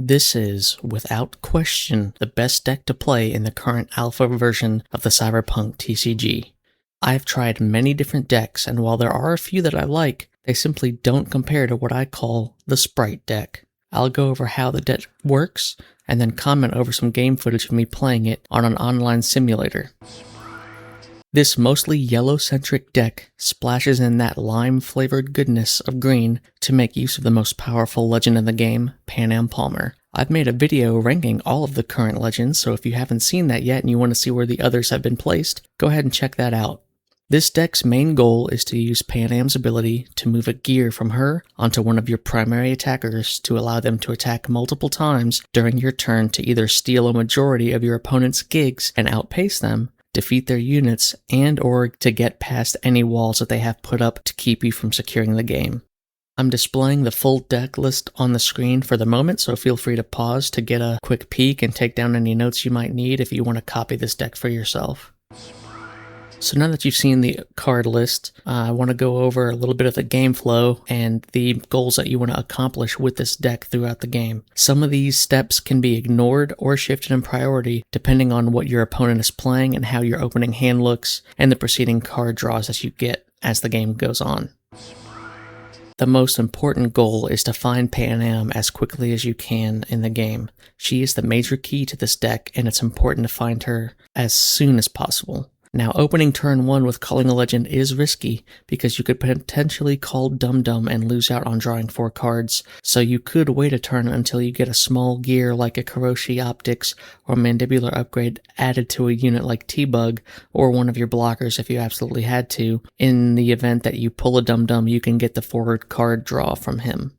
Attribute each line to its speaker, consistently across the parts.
Speaker 1: This is, without question, the best deck to play in the current alpha version of the Cyberpunk TCG. I've tried many different decks, and while there are a few that I like, they simply don't compare to what I call the Sprite deck. I'll go over how the deck works, and then comment over some game footage of me playing it on an online simulator. This mostly yellow-centric deck splashes in that lime-flavored goodness of green to make use of the most powerful legend in the game, Pan Am Palmer. I've made a video ranking all of the current legends, so if you haven't seen that yet and you want to see where the others have been placed, go ahead and check that out. This deck's main goal is to use Pan Am's ability to move a gear from her onto one of your primary attackers to allow them to attack multiple times during your turn to either steal a majority of your opponent's gigs and outpace them, defeat their units, and or to get past any walls that they have put up to keep you from securing the game. I'm displaying the full deck list on the screen for the moment, so feel free to pause to get a quick peek and take down any notes you might need if you want to copy this deck for yourself. So now that you've seen the card list, I want to go over a little bit of the game flow and the goals that you want to accomplish with this deck throughout the game. Some of these steps can be ignored or shifted in priority depending on what your opponent is playing and how your opening hand looks and the preceding card draws that you get as the game goes on. The most important goal is to find Pan Am as quickly as you can in the game. She is the major key to this deck, and it's important to find her as soon as possible. Now, opening turn 1 with calling a legend is risky because you could potentially call Dum Dum and lose out on drawing 4 cards, so you could wait a turn until you get a small gear like a Karoshi Optics or Mandibular Upgrade added to a unit like T-Bug or one of your blockers if you absolutely had to. In the event that you pull a Dum Dum, you can get the forward card draw from him.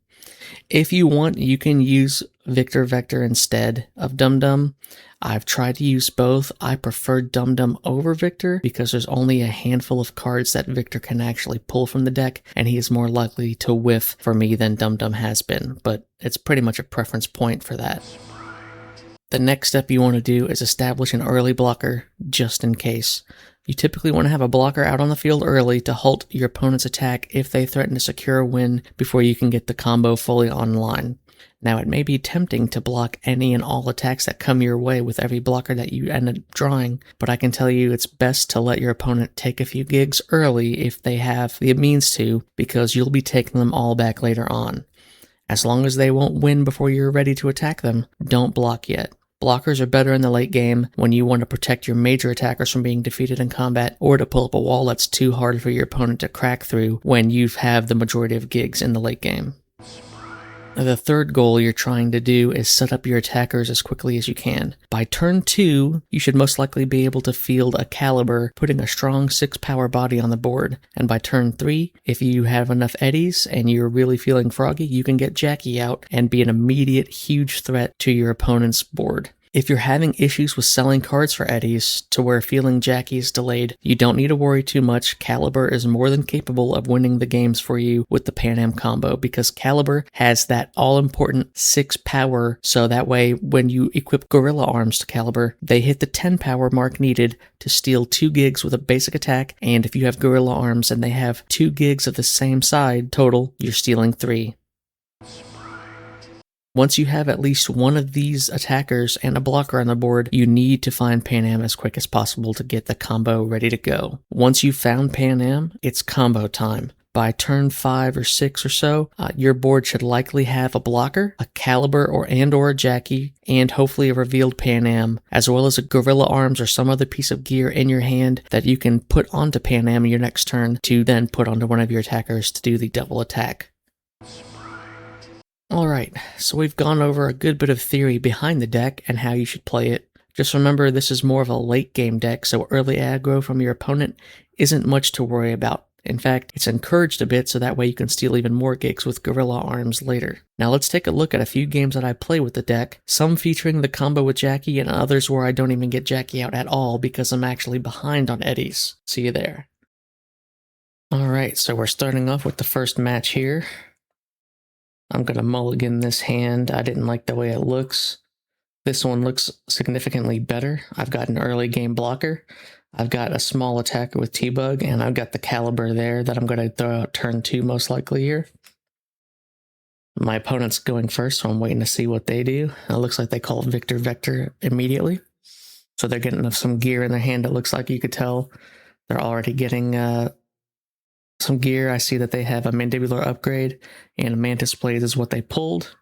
Speaker 1: If you want, you can use Victor Vector instead of Dum Dum. I've tried to use both. I prefer Dum Dum over Victor because there's only a handful of cards that Victor can actually pull from the deck, and he is more likely to whiff for me than Dum Dum has been, but it's pretty much a preference point for that. The next step you want to do is establish an early blocker, just in case. You typically want to have a blocker out on the field early to halt your opponent's attack if they threaten to secure a win before you can get the combo fully online. Now, it may be tempting to block any and all attacks that come your way with every blocker that you end up drawing, but I can tell you it's best to let your opponent take a few gigs early if they have the means to, because you'll be taking them all back later on. As long as they won't win before you're ready to attack them, don't block yet. Blockers are better in the late game when you want to protect your major attackers from being defeated in combat or to pull up a wall that's too hard for your opponent to crack through when you have the majority of gigs in the late game. The third goal you're trying to do is set up your attackers as quickly as you can. By turn 2, you should most likely be able to field a Caliber, putting a strong 6-power body on the board. And by turn 3, if you have enough eddies and you're really feeling froggy, you can get Jackie out and be an immediate huge threat to your opponent's board. If you're having issues with selling cards for eddies to where feeling Jackie is delayed, you don't need to worry too much. Caliber is more than capable of winning the games for you with the Pan Am combo because Caliber has that all-important 6 power, so that way when you equip Gorilla Arms to Caliber, they hit the 10 power mark needed to steal 2 gigs with a basic attack, and if you have Gorilla Arms and they have 2 gigs of the same side total, you're stealing 3. Once you have at least one of these attackers and a blocker on the board, you need to find Pan Am as quick as possible to get the combo ready to go. Once you've found Pan Am, it's combo time. By turn 5 or 6 or so, your board should likely have a blocker, a Caliber or a Jackie, and hopefully a revealed Pan Am, as well as a Gorilla Arms or some other piece of gear in your hand that you can put onto Pan Am in your next turn to then put onto one of your attackers to do the double attack. Alright, so we've gone over a good bit of theory behind the deck and how you should play it. Just remember this is more of a late game deck, so early aggro from your opponent isn't much to worry about. In fact, it's encouraged a bit so that way you can steal even more gigs with Gorilla Arms later. Now let's take a look at a few games that I play with the deck, some featuring the combo with Jackie and others where I don't even get Jackie out at all because I'm actually behind on eddies. See you there. Alright, so we're starting off with the first match here. I'm going to mulligan this hand. I didn't like the way it looks. This one looks significantly better. I've got an early game blocker. I've got a small attacker with T-Bug, and I've got the Caliber there that I'm going to throw out turn 2 most likely here. My opponent's going first, so I'm waiting to see what they do. It looks like they call Victor Vector immediately. So they're getting some gear in their hand. It looks like you could tell they're already getting some gear. I see that they have a mandibular upgrade and a mantis blade is what they pulled.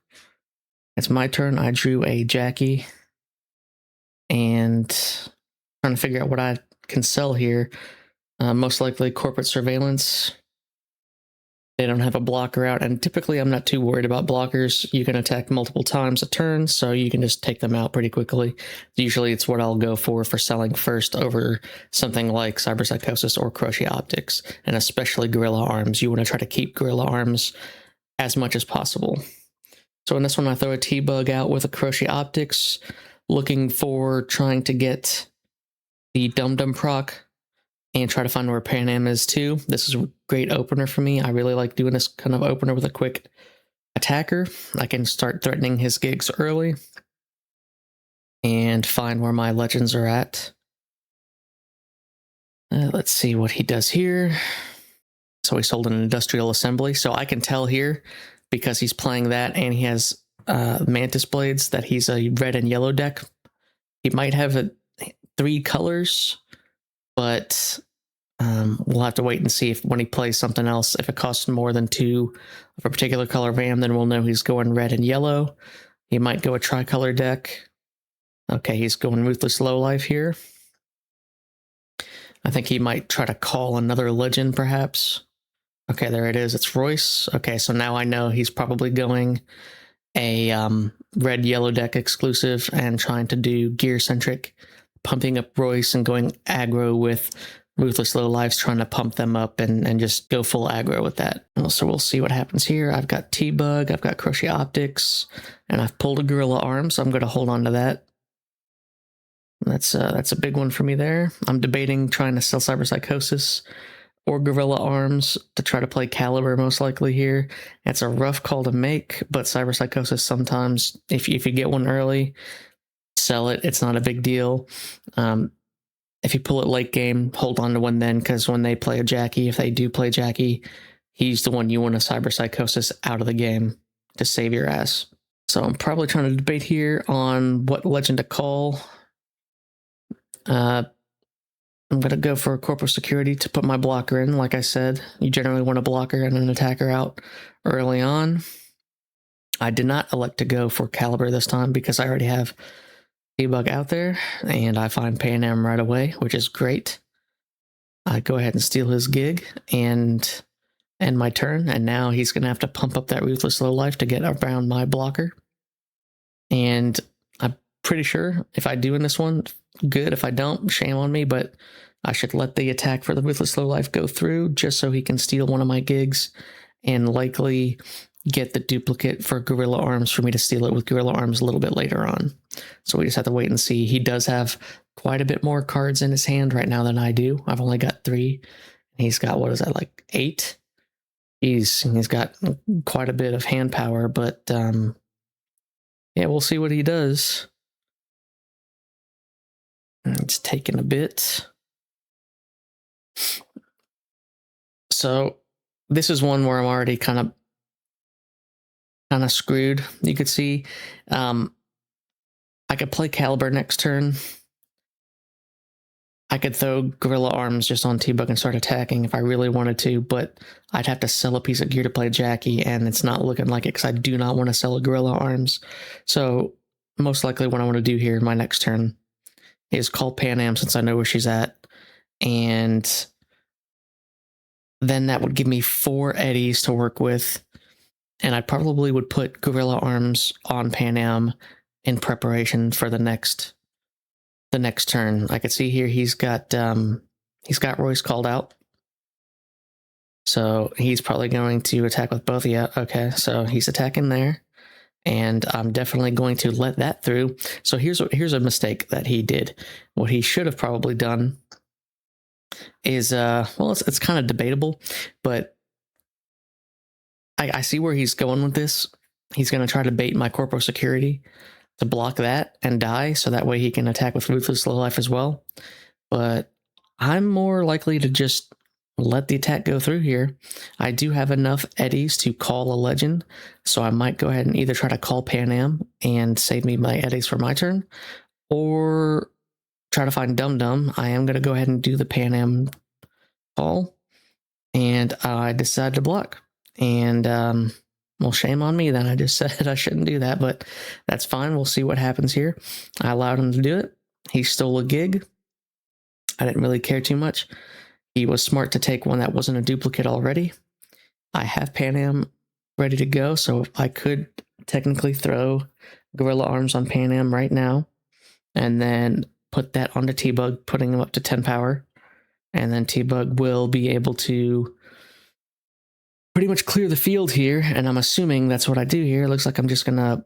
Speaker 1: It's my turn. I drew a Jackie and trying to figure out what I can sell here. Most likely corporate surveillance. They don't have a blocker out, and typically I'm not too worried about blockers. You can attack multiple times a turn, so you can just take them out pretty quickly. Usually it's what I'll go for selling first over something like Cyberpsychosis or Crochet Optics, and especially Gorilla Arms. You want to try to keep Gorilla Arms as much as possible. So in this one, I throw a T-Bug out with a Crochet Optics, looking for trying to get the Dum Dum proc and try to find where Pan Am is too. This is a great opener for me. I really like doing this kind of opener with a quick attacker. I can start threatening his gigs early and find where my legends are at. Let's see what he does here. So he sold an industrial assembly. So I can tell here, because he's playing that and he has mantis blades, that he's a red and yellow deck. He might have 3 colors, but we'll have to wait and see if when he plays something else, if it costs more than 2 of a particular color RAM, then we'll know he's going red and yellow. He might go a tricolor deck. Okay, he's going Ruthless Lowlife here. I think he might try to call another legend, perhaps. Okay, there it is. It's Royce. Okay, so now I know he's probably going a red-yellow deck exclusive and trying to do gear-centric, pumping up Royce and going aggro with Ruthless Lowlifes, trying to pump them up and just go full aggro with that. So we'll see what happens here. I've got T-Bug, I've got Crochet Optics, and I've pulled a Gorilla Arm, so I'm going to hold on to that. That's a big one for me there. I'm debating trying to sell Cyberpsychosis or Gorilla Arms to try to play Caliber most likely here. It's a rough call to make, but Cyberpsychosis sometimes, if you get one early, sell it. It's not a big deal. If you pull it late game, hold on to one then, because when they play a Jackie, if they do play Jackie, he's the one you want to Cyberpsychosis out of the game to save your ass. So I'm probably trying to debate here on what legend to call. I'm going to go for Corporal Security to put my blocker in. Like I said, you generally want a blocker and an attacker out early on. I did not elect to go for Caliber this time because I already have T-Bug out there, and I find Pan Am right away, which is great. I go ahead and steal his gig and end my turn, and now he's going to have to pump up that Ruthless Lowlife to get around my blocker. And I'm pretty sure if I do in this one, good. If I don't, shame on me, but I should let the attack for the Ruthless Lowlife go through just so he can steal one of my gigs and likely get the duplicate for Gorilla Arms for me to steal it with Gorilla Arms a little bit later on. So we just have to wait and see. He does have quite a bit more cards in his hand right now than I do. I've only got 3. He's got, what is that, like 8? He's got quite a bit of hand power, but yeah, we'll see what he does. It's taking a bit. So this is one where I'm already kind of screwed. You could see I could play Caliber next turn. I could throw Gorilla Arms just on T-Bug and start attacking if I really wanted to, but I'd have to sell a piece of gear to play Jackie, and it's not looking like it because I do not want to sell a Gorilla Arms. So most likely what I want to do here in my next turn is call Pan Am since I know where she's at, and then that would give me 4 Eddies to work with, and I probably would put Gorilla Arms on Pan Am in preparation for the next turn. I could see here he's got Royce called out, so he's probably going to attack with both. Yeah, okay, so he's attacking there, and I'm definitely going to let that through. So here's a mistake that he did. What he should have probably done is well, it's kind of debatable, but I see where he's going with this. He's going to try to bait my Corporal Security to block that and die, so that way he can attack with Ruthless Lowlife as well. But I'm more likely to just let the attack go through here. I do have enough eddies to call a legend, so I might go ahead and either try to call Pan Am and save me my eddies for my turn, or try to find Dum Dum. I am going to go ahead and do the Pan Am call, and I decided to block. And, well, shame on me then. I just said I shouldn't do that, but that's fine. We'll see what happens here. I allowed him to do it. He stole a gig. I didn't really care too much. He was smart to take one that wasn't a duplicate already. I have Pan Am ready to go, so I could technically throw Gorilla Arms on Pan Am right now, and then put that onto T-Bug, putting him up to 10 power. And then T-Bug will be able to pretty much clear the field here, and I'm assuming that's what I do here. It looks like I'm just going to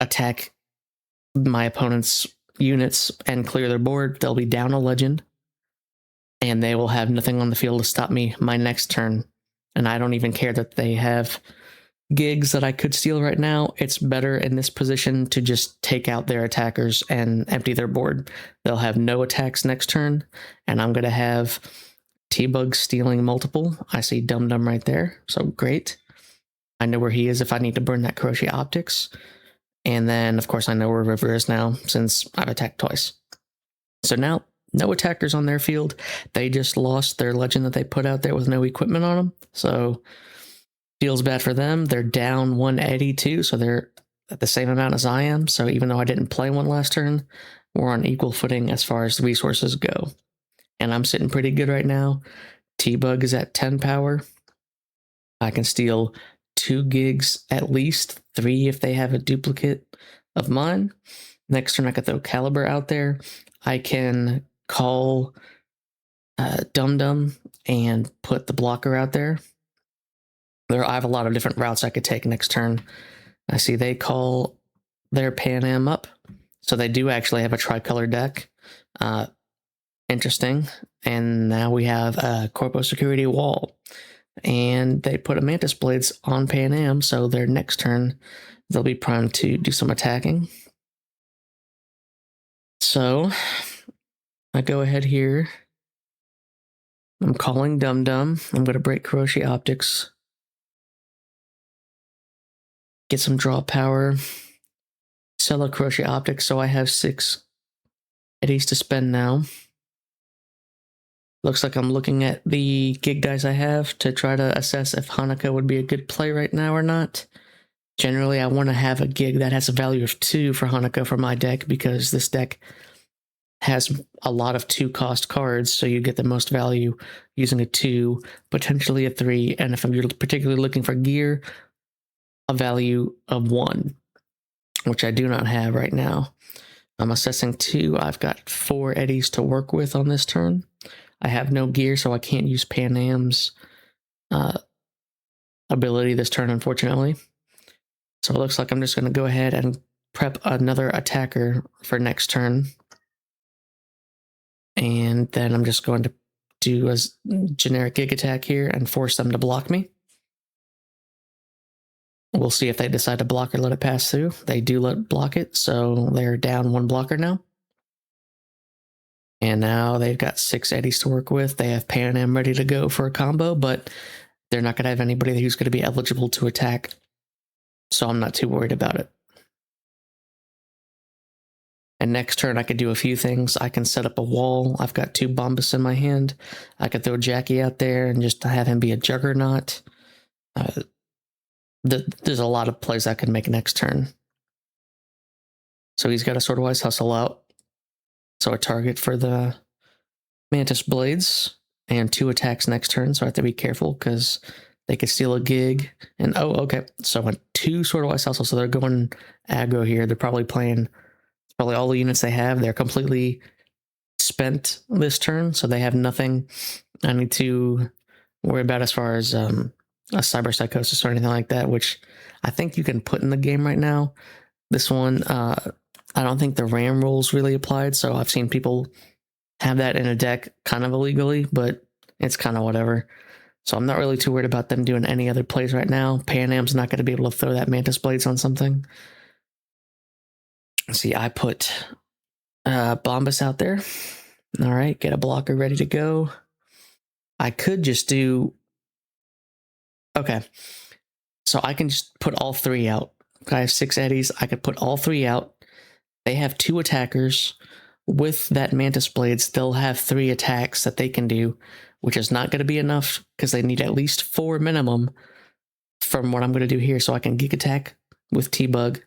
Speaker 1: attack my opponent's units and clear their board. They'll be down a legend, and they will have nothing on the field to stop me my next turn. And I don't even care that they have gigs that I could steal right now. It's better in this position to just take out their attackers and empty their board. They'll have no attacks next turn, and I'm going to have T-Bug stealing multiple. I see Dum Dum right there, so great. I know where he is if I need to burn that Crochet Optics. And then, of course, I know where River is now since I've attacked twice. So now, no attackers on their field. They just lost their legend that they put out there with no equipment on them. So feels bad for them. They're down 182, so they're at the same amount as I am. So even though I didn't play one last turn, we're on equal footing as far as the resources go. And I'm sitting pretty good right now. T-Bug is at 10 power. I can steal 2 gigs at least, 3 if they have a duplicate of mine. Next turn I could throw Caliber out there. I can call Dum Dum and put the blocker out there. I have a lot of different routes I could take next turn. I see they call their Pan Am up, so they do actually have a tricolor deck. Interesting. And now we have a Corpo Security Wall, and they put a Mantis Blades on Pan Am, so their next turn they'll be primed to do some attacking. So I go ahead here. I'm calling Dum Dum. I'm going to break Crochet Optics. Get some draw power. Sell a Crochet Optics, so I have 6 eddies to spend now. Looks like I'm looking at the gig guys I have to try to assess if Hanukkah would be a good play right now or not. Generally, I want to have a gig that has a value of 2 for Hanukkah for my deck, because this deck has a lot of 2-cost cards, so you get the most value using a 2, potentially a 3, and if you're particularly looking for gear, a value of 1, which I do not have right now. I'm assessing 2. I've got 4 eddies to work with on this turn. I have no gear, so I can't use Pan Am's ability this turn, unfortunately. So it looks like I'm just going to go ahead and prep another attacker for next turn. And then I'm just going to do a generic gig attack here and force them to block me. We'll see if they decide to block or let it pass through. They do block it, so they're down 1 blocker now. And now they've got 6 eddies to work with. They have Pan Am ready to go for a combo, but they're not going to have anybody who's going to be eligible to attack, so I'm not too worried about it. And next turn, I could do a few things. I can set up a wall. I've got 2 Bombus in my hand. I could throw Jackie out there and just have him be a juggernaut. There's a lot of plays I could make next turn. So he's got a Swordwise Hustle out. So a target for the Mantis Blades, and 2 attacks next turn, so I have to be careful because they could steal a gig. And oh, okay, so 2 Swordwise Hustle, so they're going aggro here. They're probably playing probably all the units they have. They're completely spent this turn, so they have nothing I need to worry about as far as a Cyber Psychosis or anything like that, which I think you can put in the game right now. This one, I don't think the RAM rules really applied, so I've seen people have that in a deck kind of illegally, but it's kind of whatever. So I'm not really too worried about them doing any other plays right now. Pan Am's not going to be able to throw that Mantis Blades on something. See, I put Bombus out there. All right, get a blocker ready to go. I could just do... Okay, so I can just put all 3 out. I have 6 eddies. I could put all 3 out. They have 2 attackers. With that Mantis Blades, they'll have 3 attacks that they can do, which is not going to be enough because they need at least 4 minimum from what I'm going to do here. So I can Geek Attack with T-Bug.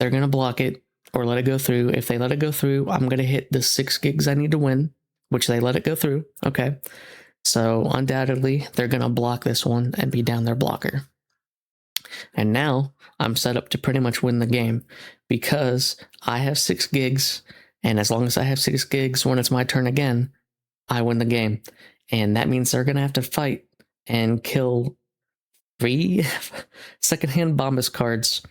Speaker 1: They're going to block it or let it go through. If they let it go through, I'm going to hit the 6 gigs I need to win, which they let it go through. Okay. So undoubtedly, they're going to block this one and be down their blocker. And now I'm set up to pretty much win the game because I have 6 gigs. And as long as I have 6 gigs, when it's my turn again, I win the game. And that means they're going to have to fight and kill 3 secondhand Bombus cards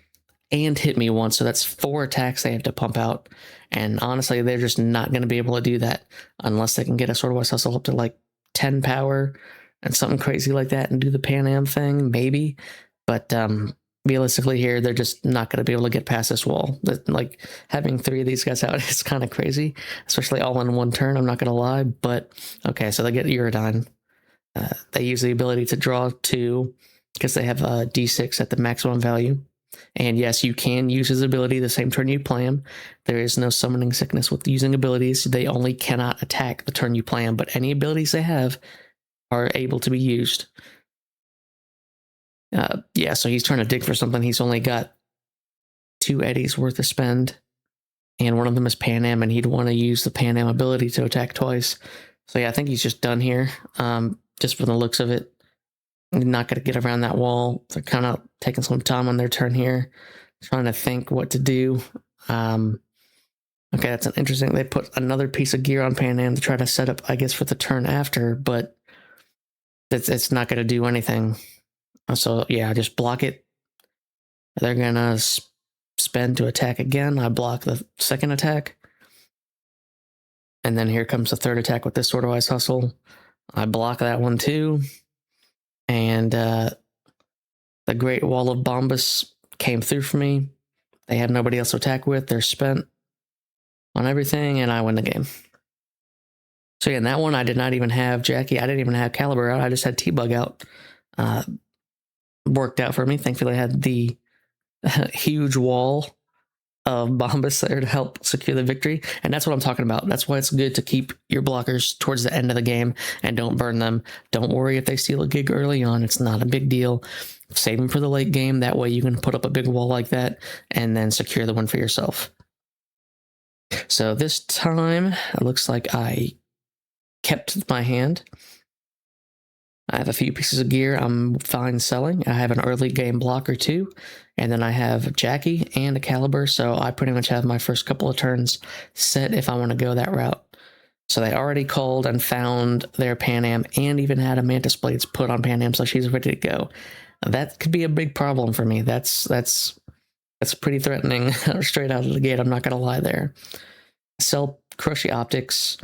Speaker 1: and hit me once. So that's 4 attacks they have to pump out. And honestly, they're just not going to be able to do that unless they can get a Swordwise Hustle up to like 10 power and something crazy like that and do the Pan Am thing, maybe. But realistically here, they're just not going to be able to get past this wall. Like, having 3 of these guys out is kind of crazy, especially all in one turn, I'm not going to lie. But, okay, so they get Uridyne. They use the ability to draw 2 because they have a D6 at the maximum value. And yes, you can use his ability the same turn you play him. There is no summoning sickness with using abilities. They only cannot attack the turn you play him, but any abilities they have are able to be used. Yeah, so he's trying to dig for something. He's only got 2 eddies worth to spend, and one of them is Pan Am, and he'd want to use the Pan Am ability to attack twice. So yeah, I think he's just done here, just from the looks of it. Not going to get around that wall. They're kind of taking some time on their turn here, trying to think what to do. Okay, that's an interesting... They put another piece of gear on Pan Am to try to set up, I guess, for the turn after, but it's not going to do anything. So yeah, I just block it. They're going to spend to attack again. I block the second attack. And then here comes the third attack with this Swordwise Hustle. I block that one too. And the Great Wall of Bombus came through for me. They have nobody else to attack with. They're spent on everything, and I win the game. So yeah, in that one, I did not even have Jackie. I didn't even have Caliber out. I just had T-Bug out. Worked out for me. Thankfully, I had the huge wall of Bombus there to help secure the victory. And that's what I'm talking about. That's why it's good to keep your blockers towards the end of the game and don't burn them. Don't worry if they steal a gig early on. It's not a big deal. Save them for the late game. That way you can put up a big wall like that and then secure the win for yourself. So this time, it looks like I kept my hand. I have a few pieces of gear I'm fine selling. I have an early game blocker too, and then I have Jackie and a Caliber, so I pretty much have my first couple of turns set if I want to go that route. So they already called and found their Pan Am and even had a Mantis Blades put on Pan Am, so she's ready to go. That could be a big problem for me. That's pretty threatening straight out of the gate, I'm not going to lie there. Sell Crushy Optics.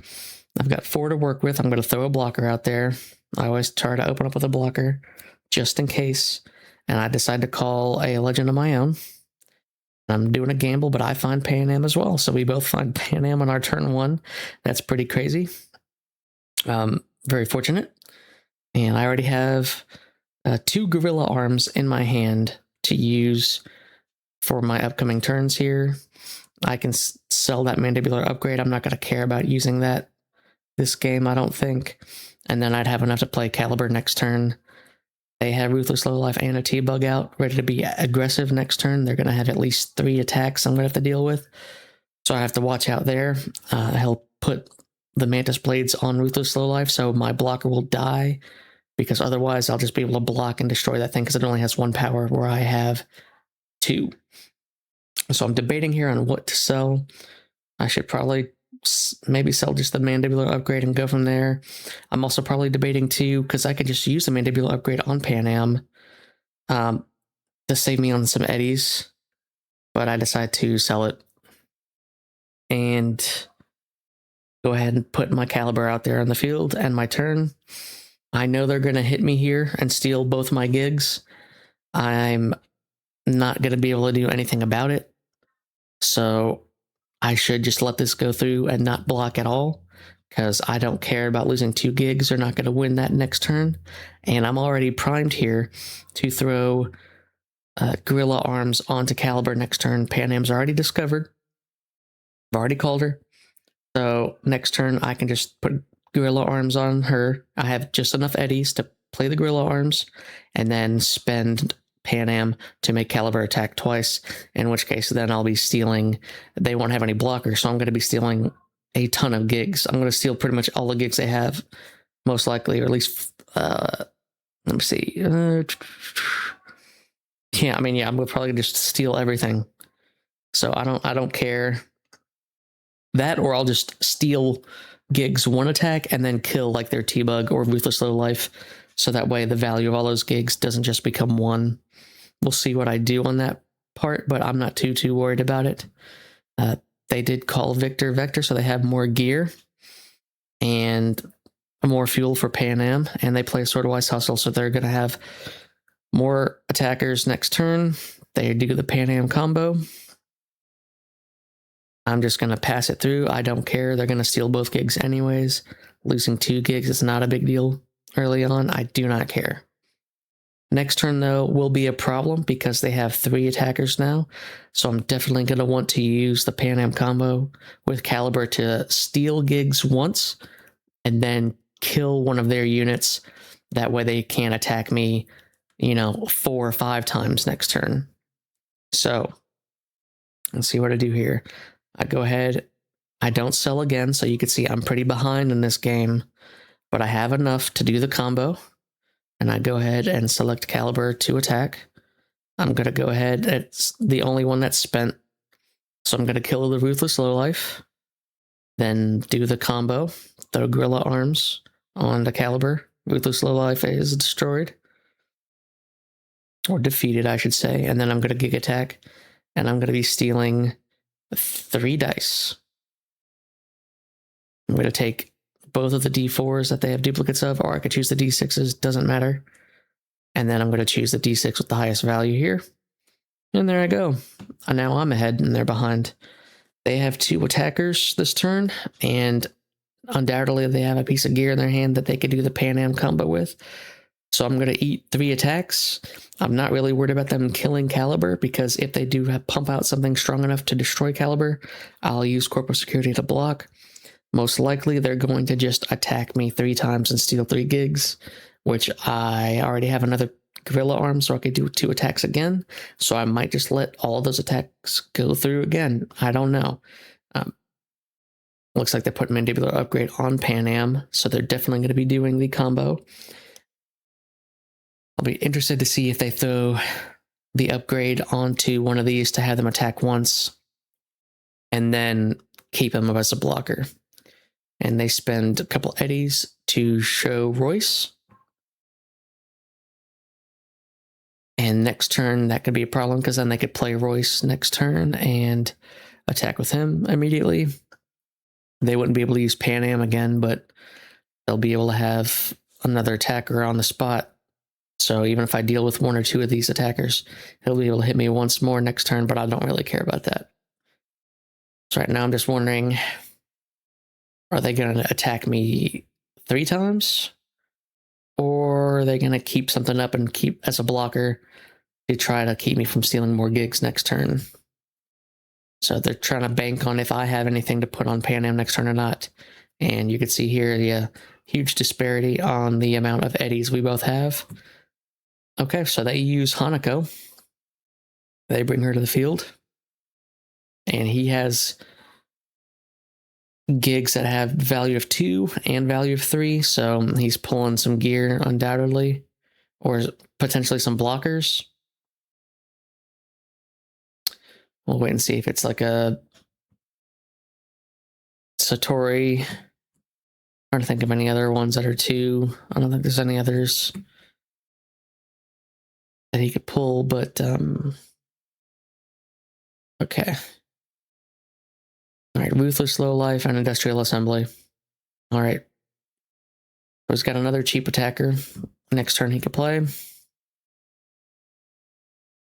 Speaker 1: I've got 4 to work with. I'm going to throw a blocker out there. I always try to open up with a blocker just in case, and I decide to call a Legend of my own. I'm doing a gamble, but I find Pan Am as well, so we both find Pan Am on our turn 1. That's pretty crazy. Very fortunate. And I already have 2 Gorilla Arms in my hand to use for my upcoming turns here. I can sell that Mandibular Upgrade. I'm not going to care about using that this game, I don't think. And then I'd have enough to play Caliber next turn. They have Ruthless Lowlife and a T-Bug out, ready to be aggressive next turn. They're going to have at least 3 attacks I'm going to have to deal with. So I have to watch out there. He'll put the Mantis Blades on Ruthless Lowlife, so my blocker will die, because otherwise I'll just be able to block and destroy that thing, because it only has 1 power where I have 2. So I'm debating here on what to sell. I should probably maybe sell just the Mandibular Upgrade and go from there. I'm also probably debating too, because I could just use the Mandibular Upgrade on Pan Am to save me on some eddies, but I decide to sell it and go ahead and put my Caliber out there on the field and my turn. I know they're going to hit me here and steal both my gigs. I'm not going to be able to do anything about it, so I should just let this go through and not block at all, because I don't care about losing 2 gigs. They're not going to win that next turn. And I'm already primed here to throw Gorilla Arms onto Caliber next turn. Panam's already discovered. I've already called her. So next turn, I can just put Gorilla Arms on her. I have just enough eddies to play the Gorilla Arms, and then spend Panam to make Caliber attack twice, in which case then I'll be stealing. They won't have any blockers, so I'm going to be stealing a ton of gigs. I'm going to steal pretty much all the gigs they have, most likely, or at least, let me see. Yeah, I mean, yeah, I'm probably just steal everything. So I don't care. That, or I'll just steal gigs one attack and then kill like their T-Bug or Ruthless Lowlife, so that way the value of all those gigs doesn't just become 1. We'll see what I do on that part, but I'm not too worried about it. They did call Victor Vector, so they have more gear and more fuel for Panam, and they play Swordwise Hustle, so they're going to have more attackers next turn. They do the Panam combo. I'm just going to pass it through. I don't care. They're going to steal both gigs anyways. Losing 2 gigs is not a big deal early on. I do not care. Next turn, though, will be a problem because they have 3 attackers now. So I'm definitely going to want to use the Panam combo with Caliber to steal gigs once and then kill one of their units. That way they can't attack me, 4 or 5 times next turn. So let's see what I do here. I go ahead. I don't sell again, so you can see I'm pretty behind in this game, but I have enough to do the combo. And I go ahead and select Caliber to attack. I'm going to go ahead. It's the only one that's spent. So I'm going to kill the Ruthless Lowlife. Then do the combo. Throw Gorilla Arms on the Caliber. Ruthless Lowlife is destroyed. Or defeated, I should say. And then I'm going to Gig Attack. And I'm going to be stealing 3 dice. I'm going to take both of the D4s that they have duplicates of, or I could choose the D6s, doesn't matter. And then I'm going to choose the D6 with the highest value here. And there I go. And now I'm ahead and they're behind. They have 2 attackers this turn, and undoubtedly they have a piece of gear in their hand that they could do the Panam combo with. So I'm going to eat 3 attacks. I'm not really worried about them killing Caliber, because if they do pump out something strong enough to destroy Caliber, I'll use Corporate Security to block. Most likely they're going to just attack me 3 times and steal 3 gigs, which I already have another Gorilla Arm, so I could do 2 attacks again. So I might just let all those attacks go through again. I don't know. Looks like they put Mandibular Upgrade on Panam, so they're definitely going to be doing the combo. I'll be interested to see if they throw the upgrade onto one of these to have them attack once and then keep them as a blocker. And they spend a couple eddies to show Royce. And next turn, that could be a problem, because then they could play Royce next turn and attack with him immediately. They wouldn't be able to use Panam again, but they'll be able to have another attacker on the spot. So even if I deal with 1 or 2 of these attackers, he'll be able to hit me once more next turn, but I don't really care about that. So right now I'm just wondering, are they going to attack me 3 times? Or are they going to keep something up and keep as a blocker to try to keep me from stealing more gigs next turn? So they're trying to bank on if I have anything to put on Panam next turn or not. And you can see here the huge disparity on the amount of eddies we both have. Okay, so they use Hanako. They bring her to the field. And he has gigs that have value of 2 and value of 3, so he's pulling some gear undoubtedly, or potentially some blockers. We'll wait and see if it's like a Satori. I'm trying to think of any other ones that are 2. I don't think there's any others that he could pull, but okay. All right, Ruthless Lowlife and Industrial Assembly. All right. So he's got another cheap attacker. Next turn he could play.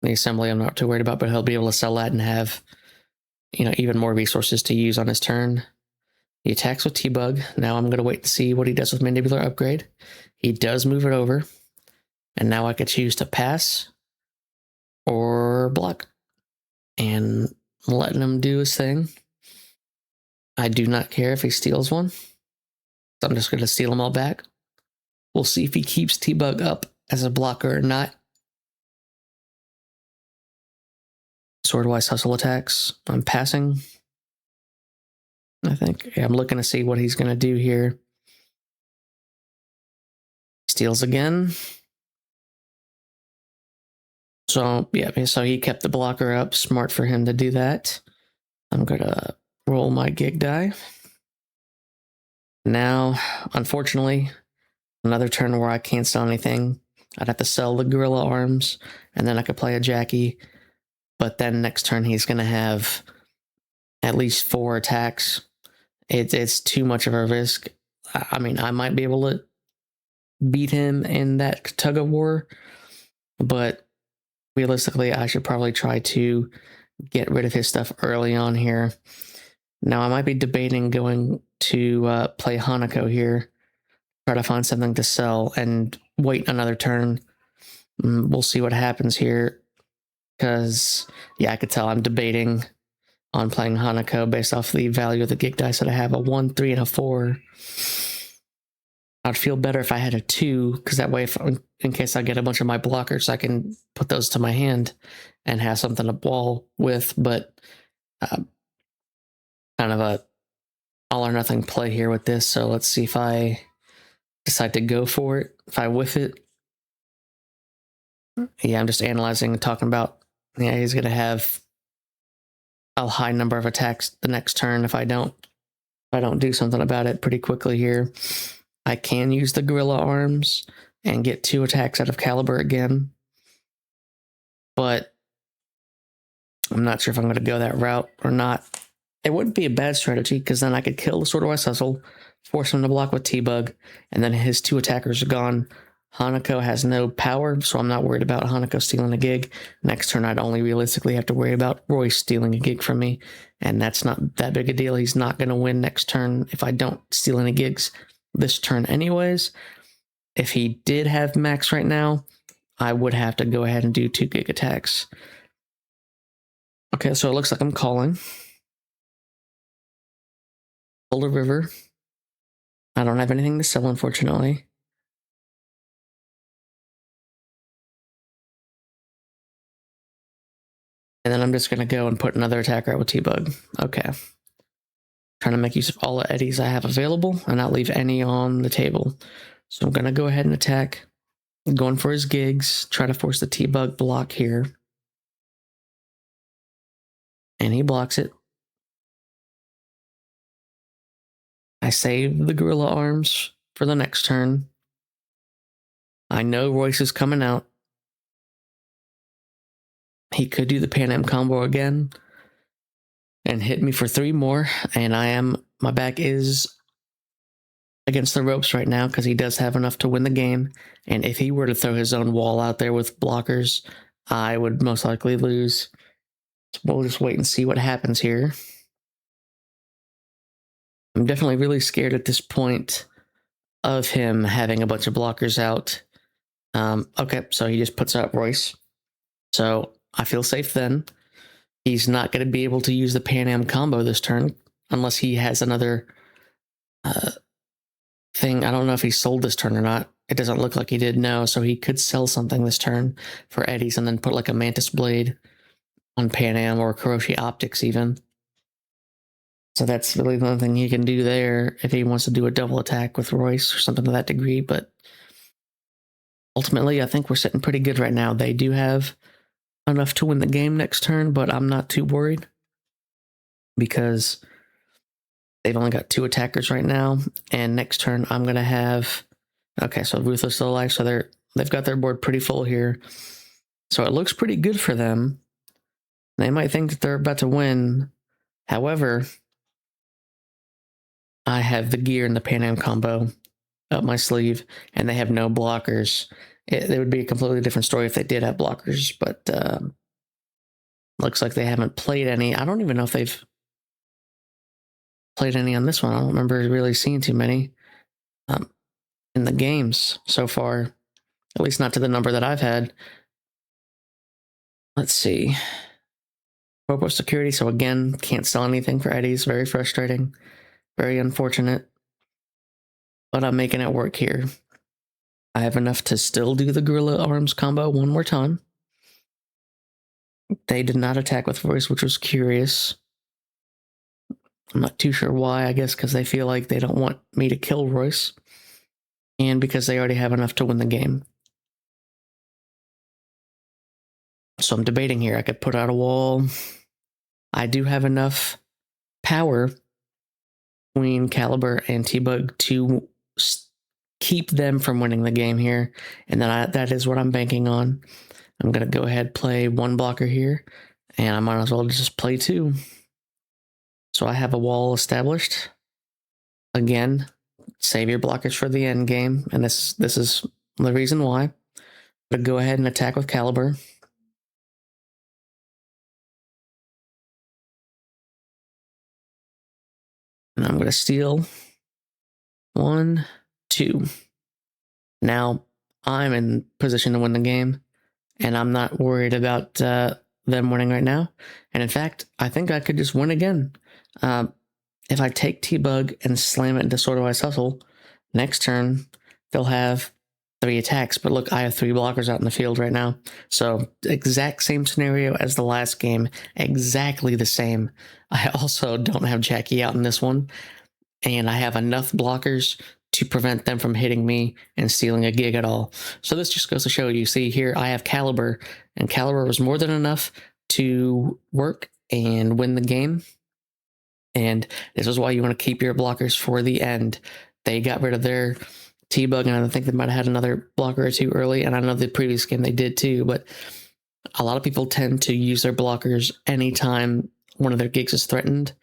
Speaker 1: The Assembly I'm not too worried about, but he'll be able to sell that and have, even more resources to use on his turn. He attacks with T-Bug. Now I'm going to wait to see what he does with Mandibular Upgrade. He does move it over. And now I could choose to pass or block. And letting him do his thing. I do not care if he steals one. So I'm just going to steal them all back. We'll see if he keeps T-Bug up as a blocker or not. Swordwise Hustle attacks. I'm passing. I think. Yeah, I'm looking to see what he's going to do here. Steals again. So, yeah, so he kept the blocker up. Smart for him to do that. I'm going to roll my gig die. Now, unfortunately, another turn where I can't sell anything. I'd have to sell the Gorilla Arms, and then I could play a Jackie. But then next turn he's going to have at least 4 attacks. It's too much of a risk. I mean, I might be able to beat him in that tug of war, but realistically, I should probably try to get rid of his stuff early on here. Now, I might be debating going to play Hanako here, try to find something to sell, and wait another turn. We'll see what happens here, because, yeah, I could tell I'm debating on playing Hanako based off the value of the gig dice that I have, a 1, 3, and a 4. I'd feel better if I had a 2, because that way, in case I get a bunch of my blockers, I can put those to my hand and have something to ball with, but kind of a all or nothing play here with this, so let's see if I decide to go for it, if I whiff it. Yeah, I'm just analyzing and talking about, yeah, he's going to have a high number of attacks the next turn if I don't do something about it pretty quickly here. I can use the Gorilla Arms and get 2 attacks out of Caliber again, but I'm not sure if I'm going to go that route or not. It wouldn't be a bad strategy, because then I could kill the Swordwise Hustle, force him to block with T-Bug, and then his 2 attackers are gone. Hanako has no power, so I'm not worried about Hanako stealing a gig. Next turn, I'd only realistically have to worry about Royce stealing a gig from me, and that's not that big a deal. He's not going to win next turn if I don't steal any gigs this turn anyways. If he did have max right now, I would have to go ahead and do 2 gig attacks. Okay, so it looks like I'm calling. Boulder River. I don't have anything to sell, unfortunately. And then I'm just going to go and put another attacker out with T-Bug. Okay. Trying to make use of all the eddies I have available and not leave any on the table. So I'm going to go ahead and attack. Going for his gigs. Try to force the T-Bug block here. And he blocks it. I save the Gorilla Arms for the next turn. I know Royce is coming out. He could do the Pan Am combo again and hit me for 3 more, and my back is against the ropes right now, because he does have enough to win the game, and if he were to throw his own wall out there with blockers, I would most likely lose. So we'll just wait and see what happens here. I'm definitely really scared at this point of him having a bunch of blockers out. Okay, so he just puts out Royce. So I feel safe then. He's not going to be able to use the Pan Am combo this turn unless he has another thing. I don't know if he sold this turn or not. It doesn't look like he did, no. So he could sell something this turn for eddies and then put like a Mantis Blade on Pan Am or Kuroshi Optics even. So that's really the only thing he can do there if he wants to do a double attack with Royce or something to that degree. But ultimately, I think we're sitting pretty good right now. They do have enough to win the game next turn, but I'm not too worried because they've only got 2 attackers right now, and next turn I'm gonna have. Okay, so Ruthless still alive, so they've got their board pretty full here, so it looks pretty good for them. They might think that they're about to win. However, I have the gear and the Pan Am combo up my sleeve, and they have no blockers. It would be a completely different story if they did have blockers, but looks like they haven't played any. I don't even know if they've played any on this one. I don't remember really seeing too many in the games so far, at least not to the number that I've had. Let's see. Corpo security, so again, can't sell anything for Eddies. Very frustrating. Very unfortunate. But I'm making it work here. I have enough to still do the Gorilla Arms combo one more time. They did not attack with voice, which was curious. I'm not too sure why. I guess because they feel like they don't want me to kill Royce. And because they already have enough to win the game. So I'm debating here. I could put out a wall. I do have enough power between Caliber and T-Bug to keep them from winning the game here. And then that is what I'm banking on. I'm going to go ahead play one blocker here. And I might as well just play two. So I have a wall established. Again, save your blockers for the end game. And this is the reason why. I'm going to go ahead and attack with Caliber. And I'm going to steal 1, 2. Now I'm in position to win the game, and I'm not worried about them winning right now. And in fact, I think I could just win again. If I take T-Bug and slam it into Sword of Ice Hustle, next turn they'll have 3 attacks. But look, I have 3 blockers out in the field right now. So exact same scenario as the last game, exactly the same. I also don't have Jackie out in this one, and I have enough blockers to prevent them from hitting me and stealing a gig at all. So this just goes to show you, see here, I have Caliber, and Caliber was more than enough to work and win the game. And this is why you want to keep your blockers for the end. They got rid of their T-Bug, and I think they might have had another blocker or two early, and I know the previous game they did too, but a lot of people tend to use their blockers anytime one of their gigs is threatened,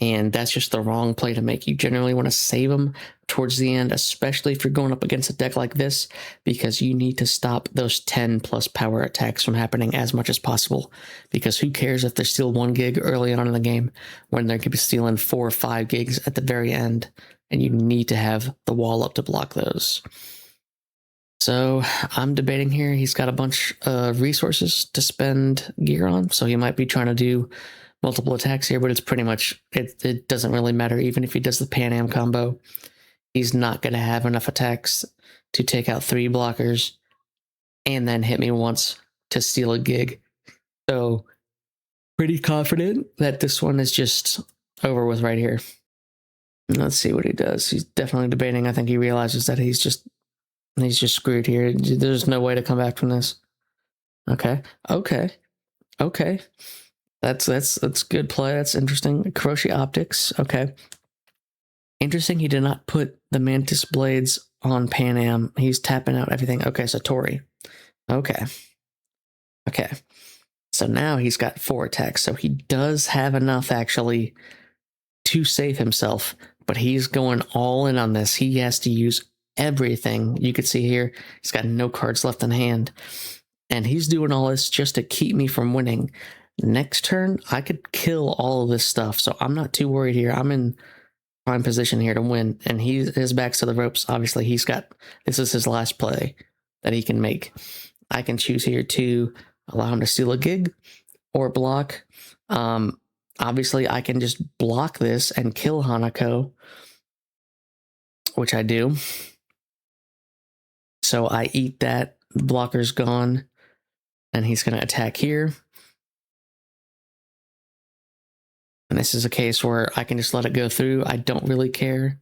Speaker 1: and that's just the wrong play to make. You generally want to save them towards the end, especially if you're going up against a deck like this, because you need to stop those 10 plus power attacks from happening as much as possible. Because who cares if they steal 1 gig early on in the game when they're going to be stealing 4 or 5 gigs at the very end, and you need to have the wall up to block those. So I'm debating here. He's got a bunch of resources to spend gear on, so he might be trying to do multiple attacks here, but it's pretty much, it doesn't really matter. Even if he does the Pan Am combo, he's not going to have enough attacks to take out 3 blockers and then hit me once to steal a gig. So pretty confident that this one is just over with right here. Let's see what he does. He's definitely debating. I think he realizes that he's just screwed here. There's no way to come back from this. Okay. That's good play. That's interesting. Kuroshi Optics. Okay. Interesting. He did not put the Mantis Blades on Pan Am. He's tapping out everything. Okay, so Tori. Okay. So now he's got 4 attacks. So he does have enough actually to save himself, but he's going all in on this. He has to use everything. You could see here, he's got no cards left in hand. And he's doing all this just to keep me from winning. Next turn, I could kill all of this stuff, so I'm not too worried here. I'm in prime position here to win, and his back's to the ropes. Obviously, this is his last play that he can make. I can choose here to allow him to steal a gig or block. Obviously, I can just block this and kill Hanako, which I do. So I eat that. The blocker's gone, and he's going to attack here. And this is a case where I can just let it go through. I don't really care.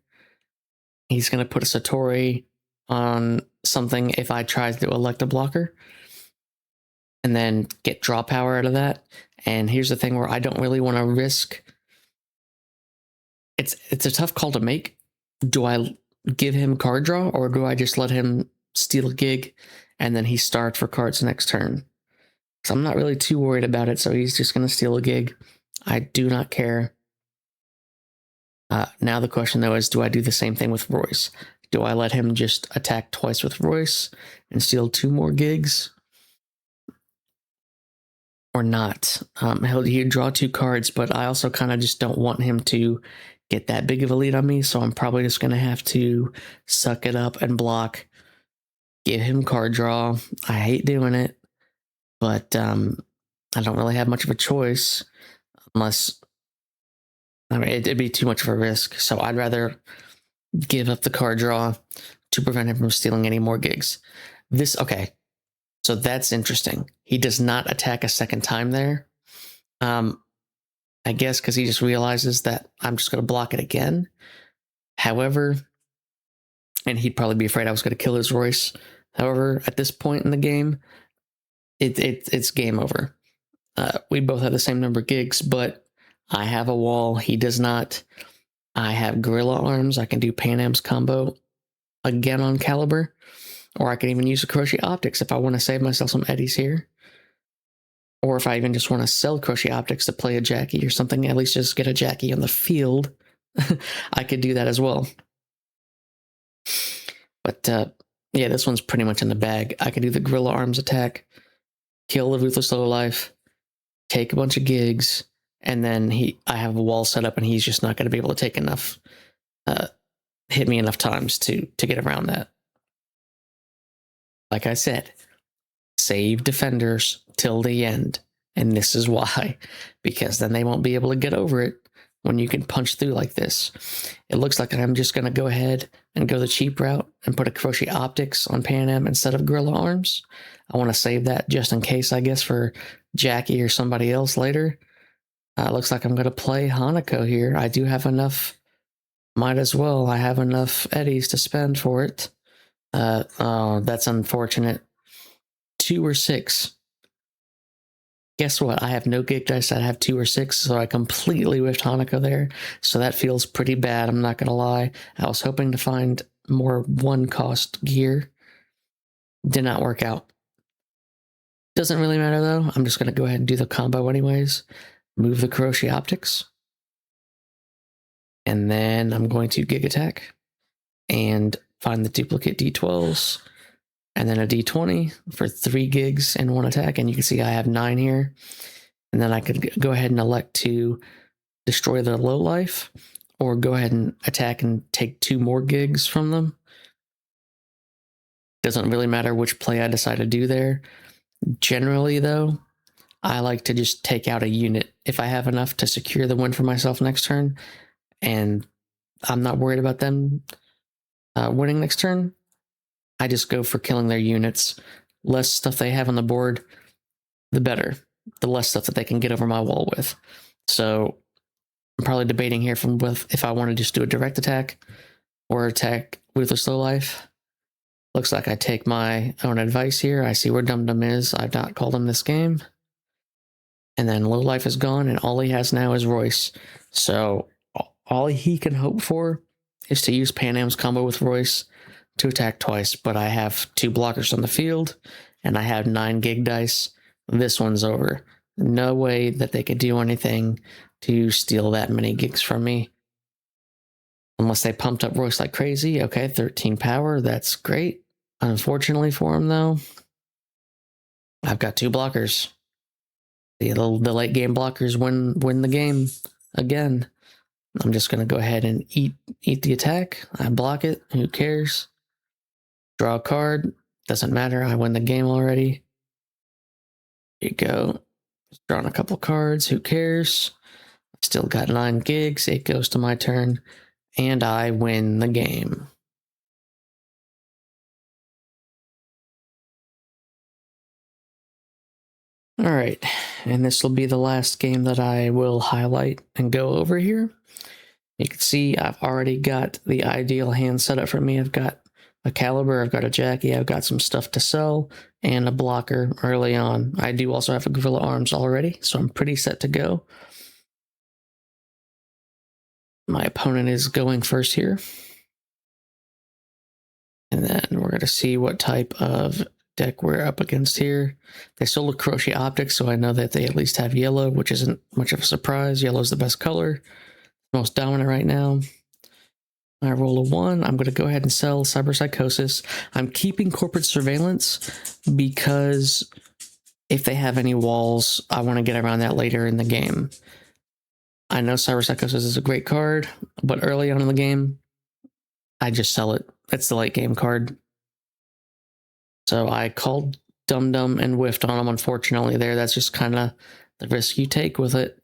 Speaker 1: He's going to put a Satori on something if I try to elect a blocker and then get draw power out of that. And here's the thing where I don't really want to risk. It's a tough call to make. Do I give him card draw, or do I just let him steal a gig and then he starts for cards next turn? So I'm not really too worried about it. So he's just going to steal a gig. I do not care. Now the question, though, is do I do the same thing with Royce? Do I let him just attack twice with Royce and steal 2 more gigs? Or not? He'll draw 2 cards, but I also kind of just don't want him to get that big of a lead on me, so I'm probably just going to have to suck it up and block, give him card draw. I hate doing it, but I don't really have much of a choice unless, I mean, it'd be too much of a risk, so I'd rather give up the card draw to prevent him from stealing any more gigs. Okay, so that's interesting. He does not attack a second time there. I guess because he just realizes that I'm just going to block it again. However, and he'd probably be afraid I was going to kill his Royce. However, at this point in the game, it's game over. We both have the same number of gigs, but I have a wall. He does not. I have Gorilla Arms. I can do Pan Am's combo again on Caliber, or I can even use a Crochet Optics if I want to save myself some eddies here. Or if I even just want to sell Crochet Optics to play a Jackie or something, at least just get a Jackie on the field, I could do that as well. But yeah, this one's pretty much in the bag. I could do the Gorilla Arms attack, kill the Ruthless Lowlife, take a bunch of gigs, and then I have a wall set up and he's just not going to be able to take enough, hit me enough times to get around that. Like I said, save defenders till the end. And this is why, because then they won't be able to get over it when you can punch through like this. It looks like I'm just going to go ahead and go the cheap route and put a Crochet Optics on Pan Am instead of Gorilla Arms. I want to save that just in case, I guess, for Jackie or somebody else later. Looks like I'm going to play Hanako here. I do have enough, might as well. I have enough eddies to spend for it. Oh, that's unfortunate. 2 or 6. Guess what? I have no gig dice. I have 2 or 6, so I completely whiffed Hanako there. So that feels pretty bad, I'm not going to lie. I was hoping to find more 1-cost gear. Did not work out. Doesn't really matter, though. I'm just going to go ahead and do the combo anyways. Move the Crochet Optics. And then I'm going to gig attack and find the duplicate D12s. And then a D20 for 3 gigs and 1 attack. And you can see I have 9 here. And then I could go ahead and elect to destroy the low life, or go ahead and attack and take 2 more gigs from them. Doesn't really matter which play I decide to do there. Generally, though, I like to just take out a unit if I have enough to secure the win for myself next turn. And I'm not worried about them winning next turn. I just go for killing their units. Less stuff they have on the board, the better. The less stuff that they can get over my wall with. So I'm probably debating here if I want to just do a direct attack or attack Ruthless Lowlife. Looks like I take my own advice here. I see where Dum Dum is. I've not called him this game. And then Lowlife is gone, and all he has now is Royce. So all he can hope for is to use Pan Am's combo with Royce to attack twice, but I have 2 blockers on the field, and I have 9 gig dice. This one's over. No way that they could do anything to steal that many gigs from me. Unless they pumped up Royce like crazy. Okay, 13 power, that's great. Unfortunately for him, though, I've got 2 blockers. The late game blockers win the game again. I'm just going to go ahead and eat the attack. I block it. Who cares? Draw a card. Doesn't matter. I win the game already. There you go. Drawn a couple cards. Who cares? Still got 9 gigs. It goes to my turn. And I win the game. Alright. And this will be the last game that I will highlight and go over here. You can see I've already got the ideal hand set up for me. I've got a Caliber, I've got a Jackie, I've got some stuff to sell, and a blocker early on. I do also have a Gorilla Arms already, so I'm pretty set to go. My opponent is going first here. And then we're going to see what type of deck we're up against here. They sold a Crochet Optics, so I know that they at least have yellow, which isn't much of a surprise. Yellow's the best color, most dominant right now. I roll a 1. I'm going to go ahead and sell Cyberpsychosis. I'm keeping Corporate Surveillance because if they have any walls, I want to get around that later in the game. I know Cyber Psychosis is a great card, but early on in the game, I just sell it. It's the late game card. So I called Dum Dum and whiffed on him, unfortunately, there. That's just kind of the risk you take with it.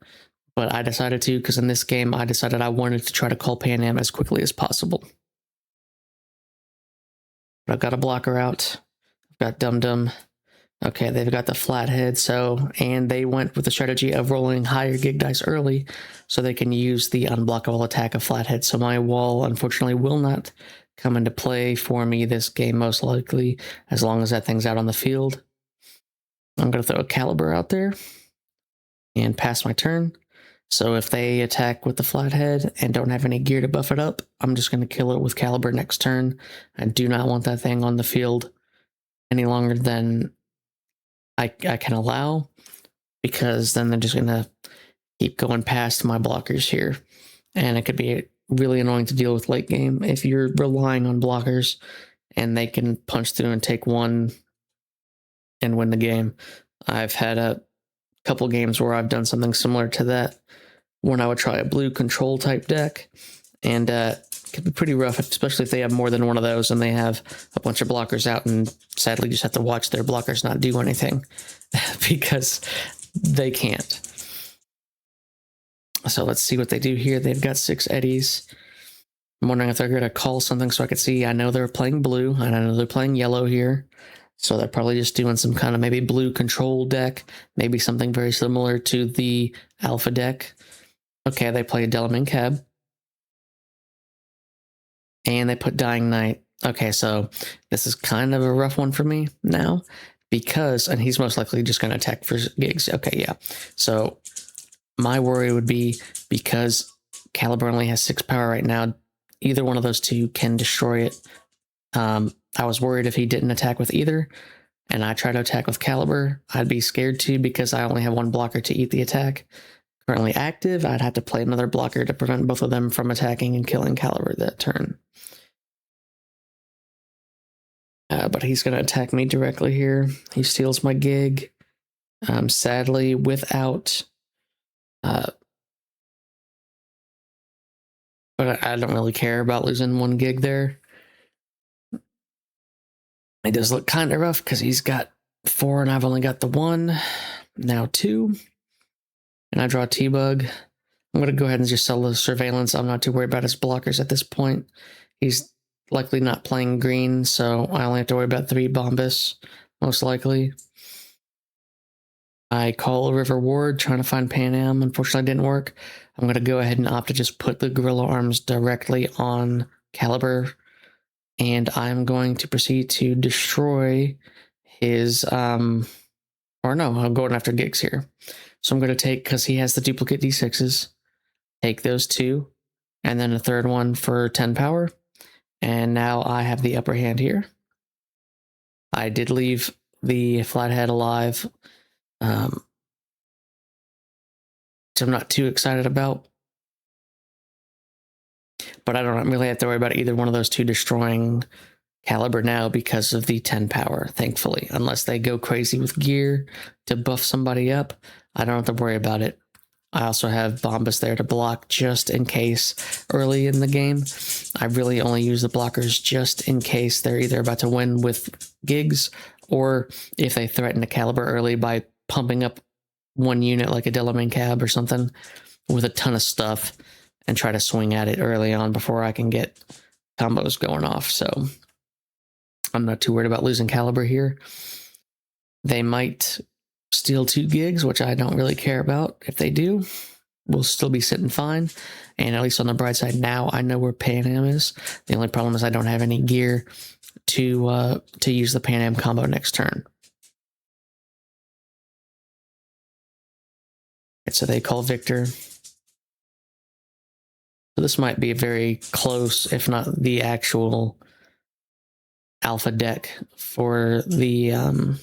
Speaker 1: But I decided to, because in this game, I decided I wanted to try to call Pan Am as quickly as possible. But I've got a blocker out. I've got Dum Dum. Okay, they've got the flathead, and they went with the strategy of rolling higher gig dice early so they can use the unblockable attack of flathead. So my wall, unfortunately, will not come into play for me this game, most likely, as long as that thing's out on the field. I'm going to throw a Caliber out there and pass my turn. So if they attack with the flathead and don't have any gear to buff it up, I'm just going to kill it with Caliber next turn. I do not want that thing on the field any longer than I can allow, because then they're just going to keep going past my blockers here. And it could be really annoying to deal with late game if you're relying on blockers and they can punch through and take one and win the game. I've had a couple games where I've done something similar to that when I would try a blue control type deck, and it could be pretty rough, especially if they have more than one of those and they have a bunch of blockers out, and sadly just have to watch their blockers not do anything because they can't. So let's see what they do here. They've got 6 eddies. I'm wondering if they're going to call something so I could see. I know they're playing blue, and I know they're playing yellow here. So they're probably just doing some kind of maybe blue control deck, maybe something very similar to the alpha deck. Okay, they play a Delamain Cab. And they put Dying Knight. Okay, so this is kind of a rough one for me now, because, and he's most likely just going to attack for gigs. Okay, yeah. So my worry would be, because Caliber only has 6 power right now, either one of those two can destroy it. I was worried if he didn't attack with either, and I try to attack with Caliber, I'd be scared too, because I only have one blocker to eat the attack. Currently active, I'd have to play another blocker to prevent both of them from attacking and killing Caliber that turn. But he's going to attack me directly here. He steals my gig, sadly, without... but I don't really care about losing 1 gig there. It does look kind of rough because he's got 4 and I've only got the 1. Now 2. And I draw T-Bug. I'm going to go ahead and just sell the Surveillance. I'm not too worried about his blockers at this point. He's likely not playing green, so I only have to worry about 3 Bombus, most likely. I call a River Ward, trying to find Pan Am. Unfortunately, it didn't work. I'm going to go ahead and opt to just put the Gorilla Arms directly on Caliber, and I'm going to proceed to destroy his, or no, I'm going after gigs here. So I'm going to take, because he has the duplicate D6s, take those 2, and then a third one for 10 power. And now I have the upper hand here. I did leave the Flathead alive, which I'm not too excited about. But I don't really have to worry about either one of those two destroying Caliber now because of the 10 power, thankfully. Unless they go crazy with gear to buff somebody up, I don't have to worry about it. I also have Bombus there to block just in case early in the game. I really only use the blockers just in case they're either about to win with gigs, or if they threaten a Caliber early by pumping up 1 unit like a Delamain Cab or something with a ton of stuff and try to swing at it early on before I can get combos going off. So I'm not too worried about losing Caliber here. They might steal 2 gigs, which I don't really care about. If they do, we'll still be sitting fine. And at least on the bright side, now I know where Pan Am is. The only problem is I don't have any gear to use the Pan Am combo next turn. Right, so they call Victor. So this might be a very close, if not the actual alpha deck for the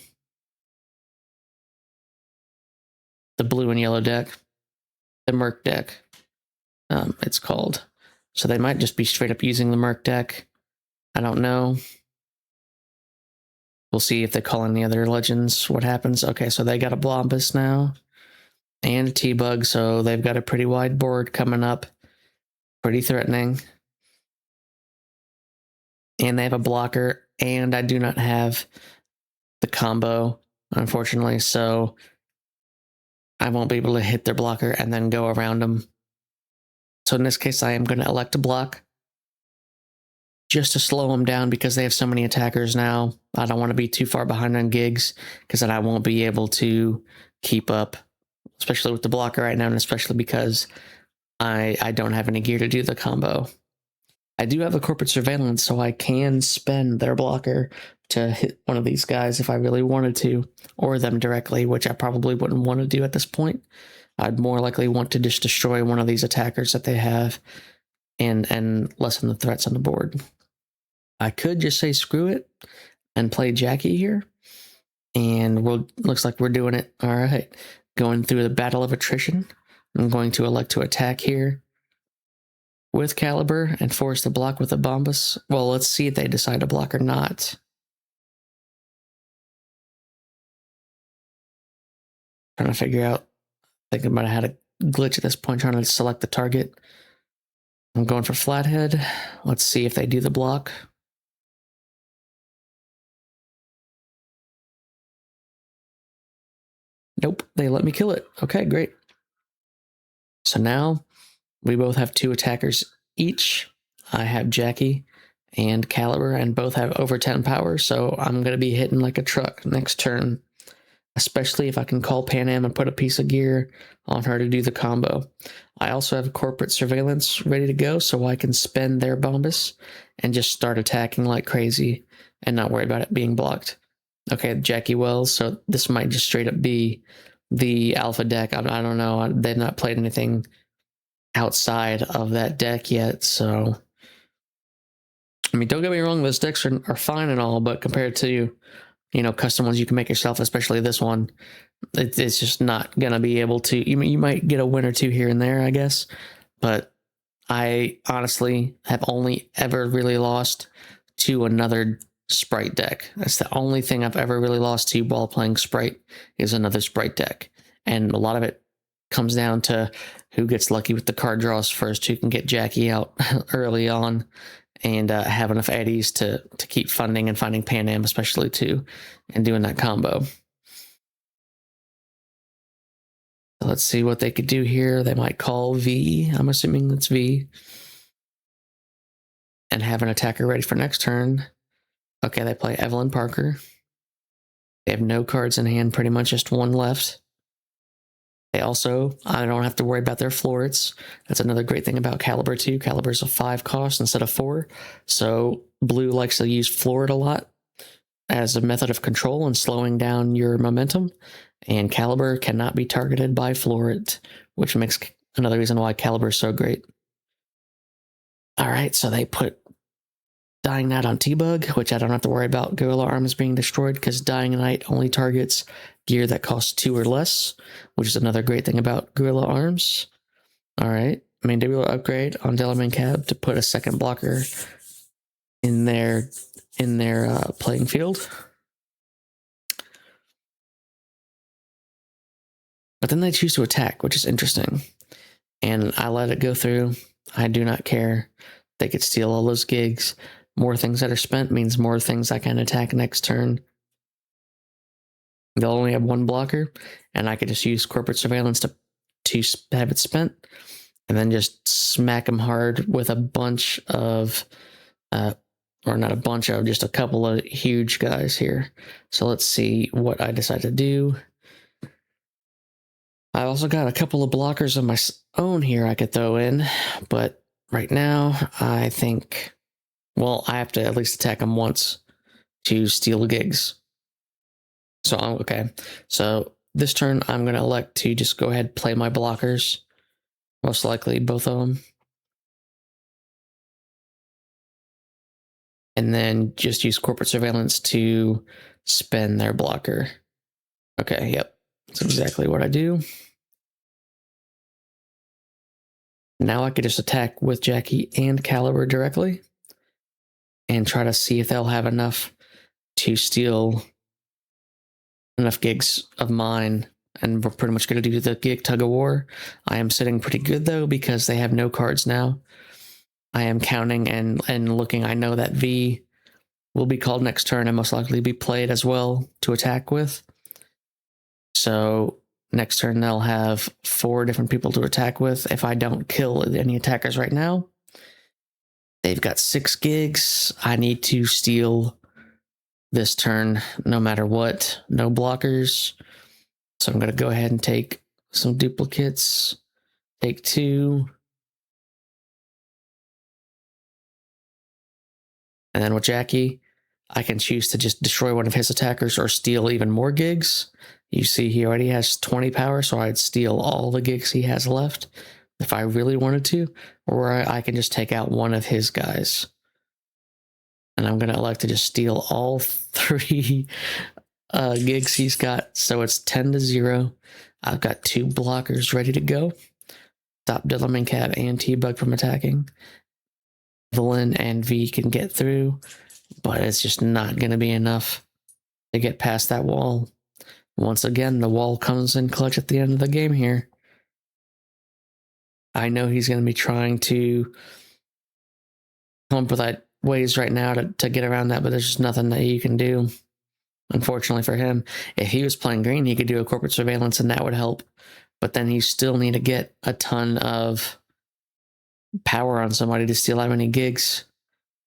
Speaker 1: blue and yellow deck, the Merc deck, it's called. So they might just be straight up using the Merc deck. I don't know. We'll see if they call any other legends, what happens. Okay, so they got a Blombus now. and a T-Bug, so they've got a pretty wide board coming up. Pretty threatening. And they have a blocker, and I do not have the combo, unfortunately, so I won't be able to hit their blocker and then go around them. So in this case, I am going to elect to block just to slow them down because they have so many attackers now. I don't want to be too far behind on gigs because then I won't be able to keep up, especially with the blocker right now, and especially because I don't have any gear to do the combo. I do have a corporate surveillance, so I can spend their blocker to hit one of these guys if I really wanted to, or them directly, which I probably wouldn't want to do at this point. I'd more likely want to just destroy one of these attackers that they have and lessen the threats on the board. I could just say screw it and play Jackie here, and looks like we're doing it. All right, going through the battle of attrition. I'm going to elect to attack here with Caliber and force the block with a Bombus. Well, let's see if they decide to block or not. Trying to figure out, thinking about how to glitch at this point, trying to select the target. I'm going for Flathead. Let's see if they do the block. Nope, they let me kill it. Okay, great. So now we both have 2 attackers each. I have Jackie and Caliber, and both have over 10 power, so I'm going to be hitting like a truck next turn, especially if I can call Pan Am and put a piece of gear on her to do the combo. I also have corporate surveillance ready to go, so I can spend their Bombus and just start attacking like crazy and not worry about it being blocked. Okay, Jackie Wells, so this might just straight up be the alpha deck. I don't know. They've not played anything outside of that deck yet, so I mean, don't get me wrong, those decks are fine and all, but compared to, you know, custom ones you can make yourself, especially this one, it's just not gonna be able to. You might get a win or two here and there, I guess, but I honestly have only ever really lost to another Sprite deck. That's the only thing I've ever really lost to while playing Sprite, is another Sprite deck, and a lot of it comes down to who gets lucky with the card draws first, who can get Jackie out early on, and have enough eddies to keep funding and finding Pan Am, especially too, and doing that combo. So let's see what they could do here. They might call V. I'm assuming that's V. And have an attacker ready for next turn. Okay, they play Evelyn Parker. They have no cards in hand, pretty much just one left. They also, I don't have to worry about their Florets. That's another great thing about Caliber too. Caliber's a 5 cost instead of 4. So blue likes to use Floret a lot as a method of control and slowing down your momentum. And Caliber cannot be targeted by Floret, which makes another reason why Caliber is so great. All right, so they put Dying Knight on T-Bug, which I don't have to worry about Gorilla Arms being destroyed because Dying Knight only targets gear that costs 2 or less, which is another great thing about Gorilla Arms. All right, Mandibular upgrade on Delamain Cab to put a second blocker in their playing field. But then they choose to attack, which is interesting. And I let it go through. I do not care. They could steal all those gigs. More things that are spent means more things I can attack next turn. They'll only have 1 blocker, and I could just use corporate surveillance to have it spent, and then just smack them hard with a bunch of, or not a bunch of, just a couple of huge guys here. So let's see what I decide to do. I also got a couple of blockers of my own here I could throw in, but right now I think, well, I have to at least attack them once to steal gigs. So, okay. So this turn I'm going to elect to just go ahead and play my blockers. Most likely both of them. And then just use corporate surveillance to spend their blocker. Okay, yep. That's exactly what I do. Now I could just attack with Jackie and Caliber directly and try to see if they'll have enough to steal enough gigs of mine and we're pretty much going to do the gig tug of war. I am sitting pretty good though because they have no cards now. I am counting and looking. I know that V will be called next turn and most likely be played as well to attack with. So next turn they'll have 4 different people to attack with if I don't kill any attackers right now. They've got 6 gigs. I need to steal this turn no matter what. No blockers. So I'm going to go ahead and take some duplicates. Take 2. And then with Jackie, I can choose to just destroy one of his attackers or steal even more gigs. You see he already has 20 power, so I'd steal all the gigs he has left if I really wanted to, or I can just take out one of his guys. And I'm going to elect to just steal all 3 gigs he's got, so it's 10-0. I've got 2 blockers ready to go. Stop Dillerman Cav and T-Bug from attacking. Evelyn and V can get through, but it's just not going to be enough to get past that wall. Once again, the wall comes in clutch at the end of the game here. I know he's going to be trying to come up with ways right now to get around that, but there's just nothing that you can do, unfortunately for him. If he was playing green, he could do a corporate surveillance and that would help, but then you still need to get a ton of power on somebody to steal that many gigs.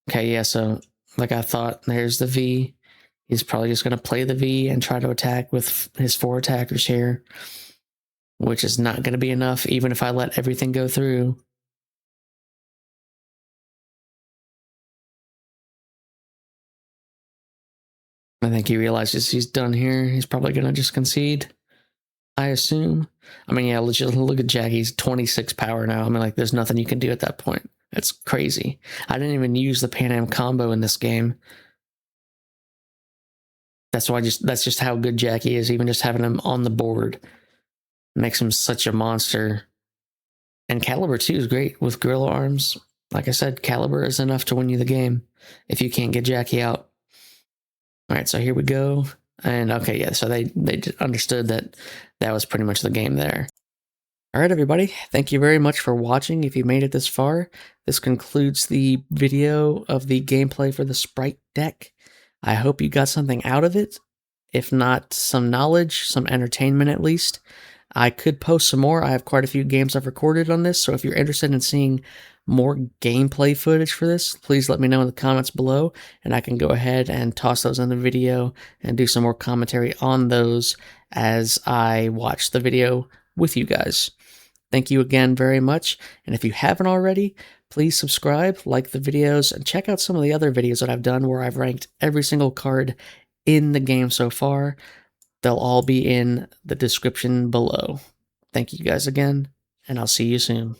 Speaker 1: Okay, yeah, so like I thought, there's the V. He's probably just going to play the V and try to attack with his 4 attackers here, which is not going to be enough even if I let everything go through. I think he realizes he's done here. He's probably going to just concede, I assume. I mean, yeah, let's just look at Jackie's 26 power now. I mean, like, there's nothing you can do at that point. That's crazy. I didn't even use the Pan Am combo in this game. That's just how good Jackie is. Even just having him on the board makes him such a monster. And Caliber 2 is great with Gorilla Arms. Like I said, Caliber is enough to win you the game if you can't get Jackie out. All right, so here we go. And okay, yeah, so they understood that was pretty much the game there. All right, everybody, thank you very much for watching. If you made it this far, this concludes the video of the gameplay for the Sprite deck. I hope you got something out of it. If not some knowledge, some entertainment at least. I could post some more. I have quite a few games I've recorded on this, so if you're interested in seeing more gameplay footage for this, please let me know in the comments below, and I can go ahead and toss those in the video and do some more commentary on those as I watch the video with you guys. Thank you again very much, and if you haven't already, please subscribe, like the videos, and check out some of the other videos that I've done where I've ranked every single card in the game so far. They'll all be in the description below. Thank you guys again, and I'll see you soon.